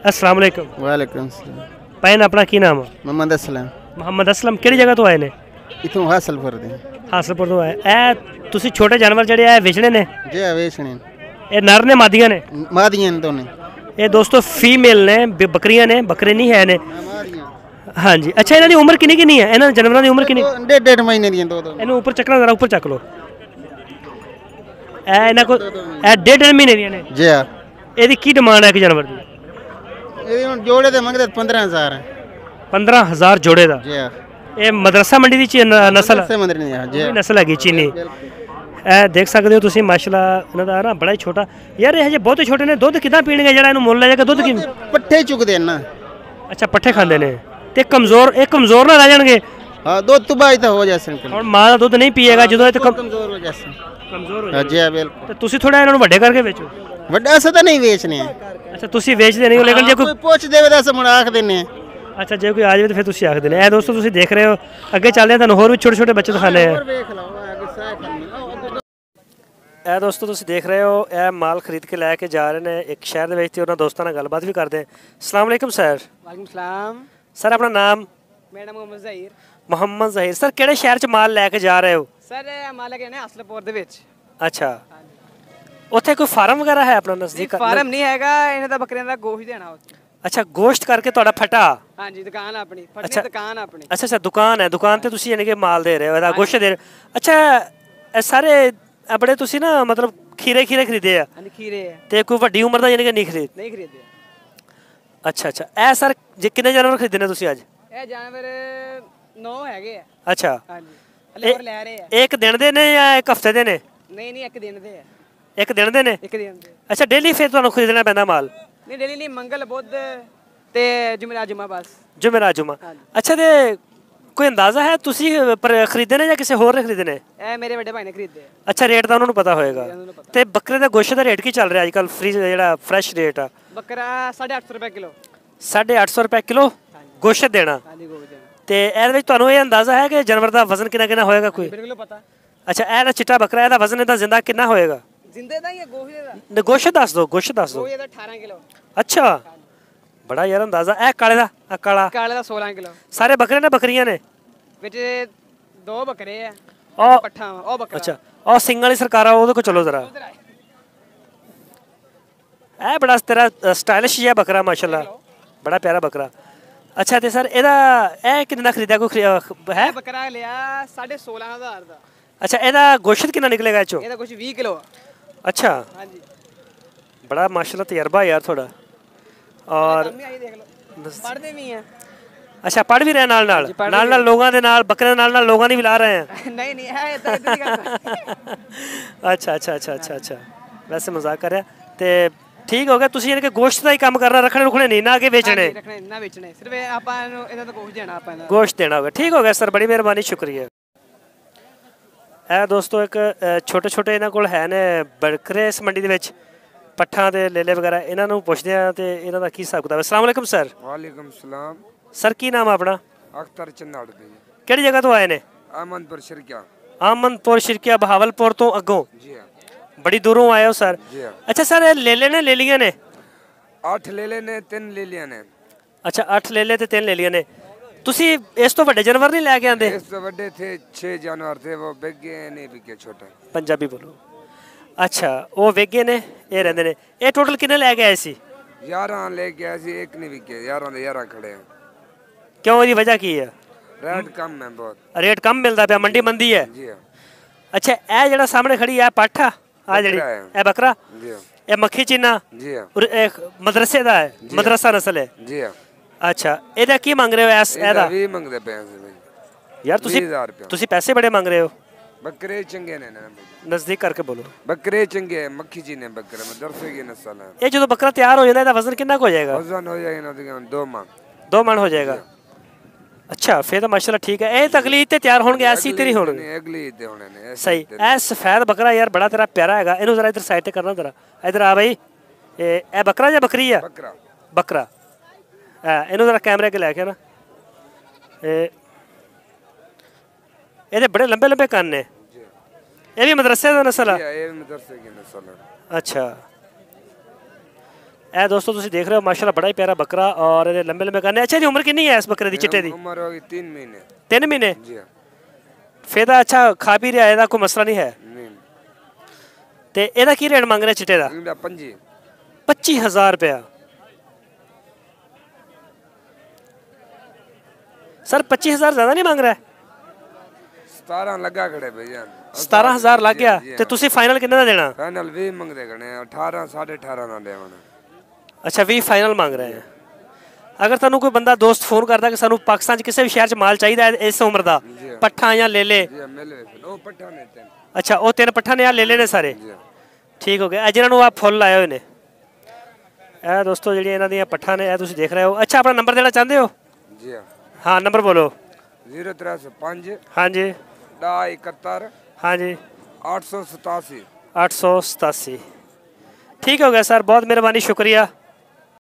अस्सलाम वालेकुम। वालेकुम सलाम। ਭੈਣ ਆਪਣਾ ਕੀ ਨਾਮ ਆ? मोहम्मद असलम ਮੁਹੰਮਦ ਅਸਲਮ। ਕਿਹੜੀ ਜਗ੍ਹਾ ਤੋਂ ਆਏ ਨੇ? इतों हासलपुर दे ਹਾਸਲਪੁਰ ਤੋਂ ਆਏ। ਇਹ ਤੁਸੀਂ ਛੋਟੇ ਜਾਨਵਰ ਜਿਹੜੇ ਆ ਵੇਚਣੇ ਨੇ? जे वेचने ਇਹ ਨਰ ਨੇ ਮਾਦੀਆਂ ਨੇ? मादियां दोने ਇਹ ਦੋਸਤੋ ਫੀਮੇਲ ਨੇ, ਬੱਕਰੀਆਂ ਨੇ, ਬੱਕਰੇ ਨਹੀਂ ਹੈ ਨੇ। मादियां ਹਾਂਜੀ। ਅੱਛਾ, ਇਹਨਾਂ ਦੀ ਉਮਰ ਕਿੰਨੀ ਕਿੰਨੀ ਹੈ? ਇਹਨਾਂ ਜਾਨਵਰਾਂ ਦੀ ਉਮਰ ਕਿੰਨੀ? डेढ़ महीने दी दो ਇਹਨੂੰ ਉੱਪਰ ਚੱਕਣਾ ਜ਼ਰਾ, ਉੱਪਰ ਚੱਕ ਲਓ। ਇਹ ਇਹਨਾਂ ਕੋਲ ਇਹ ਡੇਢ ਮਹੀਨੇ ਦੀਆਂ ਨੇ। जी हाँ ਇਹਦੀ ਕੀ ਡਿਮਾਂਡ ਹੈ ਇੱਕ ਜਾਨਵਰ ਦੀ? ये जोड़े तो मंगते 15,000 15,000 ਜੋੜੇ ਦਾ। जी हाँ ਇਹ ਮਦਰਸਾ ਮੰਡੀ ਦੀ ਨਸਲ से मंदिर नहीं जी हाँ ਨਸਲ ਹੈਗੀ ਚੀਨੀ। ਇਹ ਦੇਖ ਸਕਦੇ ਹੋ ਤੁਸੀਂ ਮਾਸ਼ਾਅੱਲਾ, ਇਹਨਾਂ ਦਾ ਨਾ ਬੜਾ ਹੀ ਛੋਟਾ। ਯਾਰ ਇਹ ਜੇ ਬਹੁਤੇ ਛੋਟੇ ਨੇ, ਦੁੱਧ ਕਿਦਾਂ ਪੀਣਗੇ ਜਿਹੜਾ ਇਹਨੂੰ ਮੁੱਲ ਲੈ ਜਾਏਗਾ? ਦੁੱਧ ਕੀ? पट्ठे चुकते ना। ਅੱਛਾ, ਪੱਠੇ ਖਾਂਦੇ ਨੇ ਤੇ ਕਮਜ਼ੋਰ ਨਾ ਰਹਿ ਜਾਣਗੇ। हाँ दो तुबाई तो हो जाए ਹੁਣ ਮਾਂ ਦਾ ਦੁੱਧ ਨਹੀਂ ਪੀਏਗਾ ਜਦੋਂ ਇਹ ਤੇ कमजोर हो जाए। ਕਮਜ਼ੋਰ ਹੋ हाँ जी हाँ बिल्कुल। ਤੇ ਤੁਸੀਂ ਥੋੜਾ ਇਹਨਾਂ ਨੂੰ ਵੱਡੇ ਕਰਕੇ ਵੇਚੋ। ਵੱਡਾ ਅਸਾਂ ਤਾਂ ਨਹੀਂ ਵੇਚਨੇ। ਅੱਛਾ, ਤੁਸੀਂ ਵੇਚਦੇ ਨਹੀਂ ਹੋ, ਲੇਕਿਨ ਜੇ ਕੋਈ ਪੁੱਛ ਦੇਵੇ ਤਾਂ ਅਸੀਂ ਮੁੜ ਆਖ ਦਿੰਨੇ। ਅੱਛਾ, ਜੇ ਕੋਈ ਆ ਜਾਵੇ ਤਾਂ ਫਿਰ ਤੁਸੀਂ ਆਖਦੇ ਨੇ। ਇਹ ਦੋਸਤੋ ਤੁਸੀਂ ਦੇਖ ਰਹੇ ਹੋ, ਅੱਗੇ ਚੱਲਦੇ ਆ, ਤੁਹਾਨੂੰ ਹੋਰ ਵੀ ਛੋਟੇ ਛੋਟੇ ਬੱਚੇ ਦਿਖਾਣੇ ਆ। ਵੇਖ ਲਓ ਅੱਗੇ ਸਾਹ ਕਰਨੀ। ਇਹ ਦੋਸਤੋ ਤੁਸੀਂ ਦੇਖ ਰਹੇ ਹੋ, ਇਹ ਮਾਲ ਖਰੀਦ ਕੇ ਲੈ ਕੇ ਜਾ ਰਹੇ ਨੇ ਇੱਕ ਸ਼ਹਿਰ ਦੇ ਵਿੱਚ ਤੇ ਉਹਨਾਂ ਦੋਸਤਾਂ ਨਾਲ ਗੱਲਬਾਤ ਵੀ ਕਰਦੇ। ਅਸਲਾਮ ਵਾਲੇਕੁਮ ਸਰ। ਵਾਲੇਕੁਮ ਸਲਾਮ। ਸਰ ਆਪਣਾ ਨਾਮ? ਮੇਰਾ ਮੁਹੰਮਦ ਜ਼ਹੀਰ। ਮੁਹੰਮਦ ਜ਼ਹੀਰ। ਸਰ ਕਿਹੜੇ ਸ਼ਹਿਰ 'ਚ ਮਾਲ ਲੈ ਕੇ ਜਾ ਰਹੇ ਹੋ? ਸਰ ਮਾਲ ਲੈ ਕੇ ਨੇ ਹਾਸਲਪੁਰ ਦੇ ਵਿੱਚ। ਅੱਛਾ, ਉੱਥੇ ਕੋਈ ਫਾਰਮ ਵਗੈਰਾ ਹੈ ਆਪਣਾ ਨਜ਼ਦੀਕ? ਫਾਰਮ ਨਹੀਂ ਹੈਗਾ, ਇਹਨਾਂ ਦਾ ਬੱਕਰੀਆਂ ਦਾ ਗੋਸ਼ਤ ਦੇਣਾ ਉੱਥੇ। ਅੱਛਾ, ਗੋਸ਼ਤ ਕਰਕੇ ਤੁਹਾਡਾ ਫਟਾ? ਹਾਂਜੀ, ਦੁਕਾਨ ਆਪਣੀ, ਫਟਣੀ ਦੁਕਾਨ ਆਪਣੀ। ਅੱਛਾ, ਦੁਕਾਨ ਹੈ। ਦੁਕਾਨ ਤੇ ਤੁਸੀਂ ਯਾਨੀ ਕਿ ਮਾਲ ਦੇ ਰਹੇ ਹੋ, ਇਹਦਾ ਗੋਸ਼ਤ ਦੇ ਰਹੇ ਹੋ। ਅੱਛਾ, ਇਹ ਸਾਰੇ ਆਪਣੇ ਤੁਸੀਂ ਨਾ ਮਤਲਬ ਖੀਰੇ ਖਰੀਦੇ ਆ? ਹਾਂਜੀ, ਖੀਰੇ ਆ। ਤੇ ਕੋਈ ਵੱਡੀ ਉਮਰ ਦਾ ਯਾਨੀ ਕਿ ਨਹੀਂ ਖਰੀਦੇ। ਅੱਛਾ ਅੱਛਾ। ਇਹ ਸਰ ਜੇ ਕਿੰਨੇ ਜਾਨਵਰ ਖਰੀਦੇ ਨੇ ਤੁਸੀਂ ਅੱਜ? ਇਹ ਜਾਨਵਰ 9 ਹੈਗੇ ਆ। ਅੱਛਾ, ਹਾਂਜੀ, ਹਲੇ ਹੋਰ ਲੈ ਰਹੇ ਆ। ਇੱਕ ਦਿਨ ਦੇ ਨੇ ਜਾਂ ਇੱਕ ਹਫਤੇ ਦੇ ਨੇ? ਨਹੀਂ, ਇੱਕ ਦਿਨ ਦੇ ਆ। ਇੱਕ ਦਿਨ ਦੇ ਨੇ? ਇੱਕ ਦਿਨ ਦੇ। ਅੱਛਾ, ਡੇਲੀ ਫਿਰ ਤੁਹਾਨੂੰ ਖਰੀਦਣਾ ਪੈਂਦਾ ਮਾਲ? ਨਹੀਂ, ਡੇਲੀ ਨਹੀਂ, ਮੰਗਲ ਬੁੱਧ ਤੇ ਜੁਮੇਰਾਤ ਜੁਮਾ ਬਸ। ਜੁਮੇਰਾਤ ਜੁਮਾ। ਅੱਛਾ, ਤੇ ਕੋਈ ਅੰਦਾਜ਼ਾ ਹੈ ਤੁਸੀਂ ਖਰੀਦੇ ਨੇ ਜਾਂ ਕਿਸੇ ਹੋਰ ਨੇ ਖਰੀਦੇ ਨੇ? ਇਹ ਮੇਰੇ ਵੱਡੇ ਭਾਈ ਨੇ ਖਰੀਦੇ ਆ। ਅੱਛਾ, ਰੇਟ ਤਾਂ ਉਹਨਾਂ ਨੂੰ ਪਤਾ ਹੋਏਗਾ। ਤੇ ਬੱਕਰੇ ਦਾ ਗੋਸ਼ਤ ਦਾ ਰੇਟ ਕੀ ਚੱਲ ਰਿਹਾ ਅੱਜ ਕੱਲ? ਜਿਹੜਾ ਫਰੈਸ਼ ਰੇਟ ਆ? ਬੱਕਰਾ 850 ਰੁਪਏ ਕਿਲੋ। 850 ਰੁਪਏ ਕਿਲੋ ਗੋਸ਼ਤ ਦੇਣਾ? ਹਾਂਜੀ, ਗੋਸ਼ਤ ਦੇਣਾ। ਤੇ ਇਹਦੇ ਵਿੱਚ ਤੁਹਾਨੂੰ ਇਹ ਅੰਦਾਜ਼ਾ ਹੈ ਕਿ ਜਾਨਵਰ ਦਾ ਵਜ਼ਨ ਕਿੰਨਾ ਹੋਏਗਾ ਕੋਈ? ਬਿਲਕੁਲ ਪਤਾ। ਅੱਛਾ, ਇਹਦਾ ਚਿੱਟਾ ਬੱਕਰਾ, ਇਹਦਾ ਵਜ਼ਨ ਇਹਦਾ ਜ਼ਿੰਦਾ ਕਿੰਨਾ ਹੋਏਗਾ? ਜ਼ਿੰਦੇ ਦਾ ਹੀ ਹੈ, ਗੋਸ਼ਤ ਦਾ। ਗੋਸ਼ਤ ਦੱਸ ਦਿਓ, ਗੋਸ਼ਤ ਦੱਸ ਦਿਓ। ਗੋਸ਼ਤ ਦਾ 18 ਕਿਲੋ। ਅੱਛਾ, ਬੜਾ ਯਾਰ ਅੰਦਾਜ਼ਾ। ਇਹ ਕਾਲੇ ਦਾ? ਕਾਲਾ ਦਾ 16 ਕਿਲੋ। ਸਾਰੇ ਬੱਕਰੇ ਨੇ ਬੱਕਰੀਆਂ ਨੇ? ਵਿੱਚ 2 ਬੱਕਰੇ ਆ, ਉਹ ਪੱਠਾ ਉਹ ਬੱਕਰਾ। ਅੱਛਾ, ਉਹ ਸਿੰਘ ਵਾਲੀ ਸਰਕਾਰਾ, ਉਹਦੇ ਕੋਲ ਚਲੋ ਜ਼ਰਾ। ਇਹ ਬੜਾ ਤੇਰਾ ਸਟਾਈਲਿਸ਼ ਜਿਹਾ ਬੱਕਰਾ, ਮਾਸ਼ਾਅੱਲਾ, ਬੜਾ ਪਿਆਰਾ ਬੱਕਰਾ। ਅੱਛਾ, ਤੇ ਸਰ ਇਹ ਕਿੰਨੇ ਦਾ ਖਰੀਦਿਆ? ਕੋਈ ਹੈ? ਬੱਕਰਾ ਲਿਆ 16,500 ਦਾ। ਅੱਛਾ, ਇਹਦਾ ਗੋਸ਼ਤ ਕਿੰਨਾ ਨਿਕਲੇਗਾ ਇਹ ਚੋਂ? ਇਹਦਾ ਕੁਝ 20 ਕਿਲੋ। ਅੱਛਾ, ਹਾਂਜੀ, ਬੜਾ ਮਾਸ਼ਾਅੱਲਾ ਤਜਰਬਾ ਯਾਰ ਤੁਹਾਡਾ। ਔਰ ਦੇਖ ਲਓ, ਪੜਦੇ ਵੀ ਆ। ਅੱਛਾ, ਪੜ ਵੀ ਰਹੇ ਨਾਲ ਲੋਕਾਂ ਦੇ ਨਾਲ, ਬੱਕਰੇ ਦੇ ਨਾਲ ਲੋਕਾਂ ਦੀ ਵੀ ਲਾ ਰਹੇ ਆ? ਨਹੀਂ ਨਹੀਂ, ਇਹ ਇਦਾਂ ਨਹੀਂ ਕਰਦਾ। ਅੱਛਾ ਅੱਛਾ ਅੱਛਾ ਅੱਛਾ ਅੱਛਾ, ਵੈਸੇ ਮਜ਼ਾਕ ਕਰ ਰਿਹਾ। ਤੇ ਠੀਕ ਹੋ ਗਿਆ, ਤੁਸੀਂ ਯਾਨੀ ਕਿ ਗੋਸ਼ਤ ਦਾ ਹੀ ਕੰਮ ਕਰਨਾ, ਰੱਖਣੇ ਨਹੀਂ, ਨਾ ਅੱਗੇ ਵੇਚਣੇ? ਰੱਖਣੇ ਨਾ ਵੇਚਣੇ, ਸਿਰਫ ਆਪਾਂ ਇਹਨਾਂ ਦਾ ਗੋਸ਼ਤ ਦੇਣਾ। ਆਪਾਂ ਗੋਸ਼ਤ ਦੇਣਾ ਹੋਗਾ। ਠੀਕ ਹੋ ਗਿਆ ਸਰ, ਬੜੀ ਮਿਹਰਬਾਨੀ, ਸ਼ੁਕਰੀਆ। ਇਹ ਦੋਸਤੋ ਇੱਕ ਛੋਟੇ ਇਹਨਾਂ ਕੋਲ ਹੈ ਨੇ ਬੱਕਰੇ ਇਸ ਮੰਡੀ ਦੇ ਵਿੱਚ, ਪੱਠਾਂ ਦੇ ਲੇਲੇ ਵਗੈਰਾ। ਇਹਨਾਂ ਨੂੰ ਪੁੱਛਦੇ ਆ ਤੇ ਇਹਨਾਂ ਦਾ ਕੀ ਹਿਸਾਬ ਕਿਤਾਬ ਹੈ। ਅਸਲਾਮ ਵਾਲੇਕੁਮ ਸਰ। ਵਾਲੇਕੁਮ ਸਲਾਮ। ਸਰ ਕੀ ਨਾਮ ਹੈ ਆਪਣਾ? ਅਖਤਰ ਚੰਨਾੜ ਦੇ। ਕਿਹੜੀ ਜਗ੍ਹਾ ਤੋਂ ਆਏ ਨੇ? ਆਮਨਪੁਰ ਸ਼ਿਰਕਿਆ। ਆਮਨਪੁਰ ਸ਼ਿਰਕਿਆ, ਬਹਾਵਲਪੁਰ ਤੋਂ ਅੱਗੋਂ? ਜੀ ਹਾਂ। ਬੜੀ ਦੂਰੋਂ ਆਏ ਹੋ ਸਰ? ਜੀ ਹਾਂ। ਅੱਛਾ ਸਰ, ਇਹ ਲੇਲੇ ਨੇ ਲੇਲੀਆਂ ਨੇ? 8 ਲੇਲੇ ਨੇ, 3 ਲੇਲੀਆਂ ਨੇ। ਅੱਛਾ, 8 ਲੇਲੇ ਤੇ 3 ਲੇਲੀਆਂ ਨੇ। ਤੁਸੀਂ ਇਸ ਤੋਂ ਵੱਡੇ ਜਾਨਵਰ ਨਹੀਂ ਲੈ ਕੇ ਆਂਦੇ? ਇਸ ਤੋਂ ਵੱਡੇ ਥੇ 6 ਜਾਨਵਰ थे, वो बिके नहीं बिके, छोटा। ਪੰਜਾਬੀ ਬੋਲੋ। ਅੱਛਾ, ਉਹ ਵੇਗੇ ਨੇ, ਇਹ ਰਹਿੰਦੇ ਨੇ। ਇਹ ਟੋਟਲ ਕਿੰਨੇ ਲੈ ਕੇ ਆਏ ਸੀ? 11 ਲੈ ਕੇ ਆਏ ਸੀ, ਇੱਕ ਨਹੀਂ ਵਿਕੇ। 11 ਦੇ 11 ਖੜੇ ਆ। ਕਿਉਂ, ਇਹਦੀ ਵਜ੍ਹਾ ਕੀ ਹੈ? ਰੇਟ ਕਮ ਹੈ ਬਹੁਤ। ਰੇਟ ਕਮ ਮਿਲਦਾ ਪਿਆ, ਮੰਡੀ ਮੰਦੀ ਹੈ? ਜੀ ਹਾਂ। ਅੱਛਾ, ਇਹ ਜਿਹੜਾ ਸਾਹਮਣੇ ਖੜੀ ਹੈ ਪਾਠਾ, ਆ ਜਿਹੜੀ ਇਹ ਬੱਕਰਾ, ਜੀ ਹਾਂ। ਇਹ ਮੱਖੀ ਚੀਨਾ? ਜੀ ਹਾਂ। ਮਦਰਸੇ ਦਾ ਹੈ, ਮਦਰਸਾ ਨਸਲ ਹੈ? ਜੀ ਹਾਂ। ਅੱਛਾ, ਇਹਦਾ ਕੀ ਮੰਗ ਰਹੇ ਹੋ? ਇਹਦਾ 20 ਮੰਗਦੇ ਪਏ ਸੀ ਬਈ। ਯਾਰ ਤੁਸੀਂ ਪੈਸੇ ਬੜੇ ਮੰਗ ਰਹੇ ਹੋ। ਬੱਕਰੇ ਚੰਗੇ ਨੇ ਨਾ, ਨਜ਼ਦੀਕ ਕਰਕੇ ਬੋਲੋ। ਬੱਕਰੇ ਚੰਗੇ, ਮੱਖੀ ਜੀ ਨੇ ਬੱਕਰੇ, ਮਦਰਸੇ ਦੀ ਨਸਲ ਹੈ। ਇਹ ਜਦੋਂ ਬੱਕਰਾ ਤਿਆਰ ਹੋ ਜਾਂਦਾ ਇਹਦਾ ਵਜ਼ਨ ਕਿੰਨਾ ਹੋ ਜਾਏਗਾ? ਵਜ਼ਨ ਹੋ ਜਾਏਗਾ ਨਾ 2 ਮਣ। 2 ਮਣ ਹੋ ਜਾਏਗਾ? ਅੱਛਾ, ਫਿਰ ਤਾਂ ਮਾਸ਼ਾਅੱਲਾ ਠੀਕ ਹੈ। ਇਹ ਤਕਲੀ ਤੇ ਤਿਆਰ ਹੋਣਗੇ, ਐਸੀ ਤੇਰੀ ਹੋਣਗੇ? ਅਗਲੀ ਤੇ ਹੋਣੇ ਨੇ। ਸਹੀ। ਇਹ ਸਫੈਦ ਬੱਕਰਾ ਯਾਰ ਬੜਾ ਤੇਰਾ ਪਿਆਰਾ ਹੈਗਾ। ਇਹਨੂੰ ਜ਼ਰਾ ਇੱਧਰ ਸਾਈਡ ਤੇ ਕਰਨਾ ਜ਼ਰਾ। ਇੱਧਰ ਆ ਬਈ। ਇਹ ਬੱਕਰਾ ਜਾਂ ਬੱਕਰੀ ਆ? ਬੱਕਰਾ। ਬੱਕਰਾ। ਇਹਨੂੰ ਜ਼ਰਾ ਕੈਮਰੇ ਕੇ ਲੈ ਕੇ ਨਾ। ਇਹਦੇ ਬੜੇ ਲੰਬੇ ਲੰਬੇ ਕੰਨ ਨੇ। ਇਹ ਵੀ ਮਦਰਸੇ ਦਾ ਨਸਲ ਆ? ਇਹ ਮਦਰਸੇ ਦੀ ਨਸਲ ਹੈ। ਅੱਛਾ, ਇਹ ਦੋਸਤੋ ਤੁਸੀਂ ਦੇਖ ਰਹੇ ਹੋ ਮਾਸ਼ਾਅੱਲਾ ਬੜਾ ਹੀ ਪਿਆਰਾ ਬੱਕਰਾ ਔਰ ਇਹਦੇ ਲੰਬੇ ਲੰਬੇ ਕੰਨ। ਅੱਛਾ ਜੀ ਉਮਰ ਕਿੰਨੀ ਹੈ ਇਸ ਬੱਕਰੇ ਦੀ ਚਿੱਟੇ ਦੀ? उम्र होगी 3 महीने 3 ਮਹੀਨੇ। जी हाँ ਫਿਰ ਤਾਂ ਅੱਛਾ ਖਾ ਪੀ ਰਿਹਾ, ਇਹਦਾ ਕੋਈ ਮਸਲਾ ਨਹੀਂ ਹੈ। नहीं ਤੇ ਇਹਦਾ ਕੀ ਰੇਟ ਮੰਗ ਰਹੇ ਚਿੱਟੇ ਦਾ? इनका पंजी 25,000 रुपया। सर 25,000 ज़्यादा नहीं मांग रहा है? 17 लगा खड़े भैया 17,000 लग गया तो तुसी फाइनल कितना देना? फाइनल 20 मंगते खड़े 18 18.5 ना देवना। अच्छा 20 फाइनल मांग रहे हैं। अगर तुहानू कोई बंदा दोस्त फोन करता कि सानू पाकिस्तान किसी भी शहर च माल चाहिए इस उम्र का पट्ठा या ले ले? जी मिल ओ पट्ठा ने तीन। अच्छा वो 3 पट्ठा ने ले लेने सारे? जी ठीक हो गया। जिन्होंने आप फुल लाए हुए ने ਇਹ ਦੋਸਤੋ ਜਿਹੜੀਆਂ ਇਹਨਾਂ ਦੀਆਂ ਪੱਠਾਂ ਨੇ ਇਹ ਤੁਸੀਂ ਦੇਖ ਰਹੇ ਹੋ। ਅੱਛਾ ਆਪਣਾ ਨੰਬਰ ਦੇਣਾ ਚਾਹੁੰਦੇ ਹੋ? जी हाँ ਹਾਂ ਨੰਬਰ ਬੋਲੋ। 0305 ਹਾਂਜੀ 71 ਹਾਂਜੀ 887 887। ठीक हो गया सर, बहुत मेहरबानी, शुक्रिया।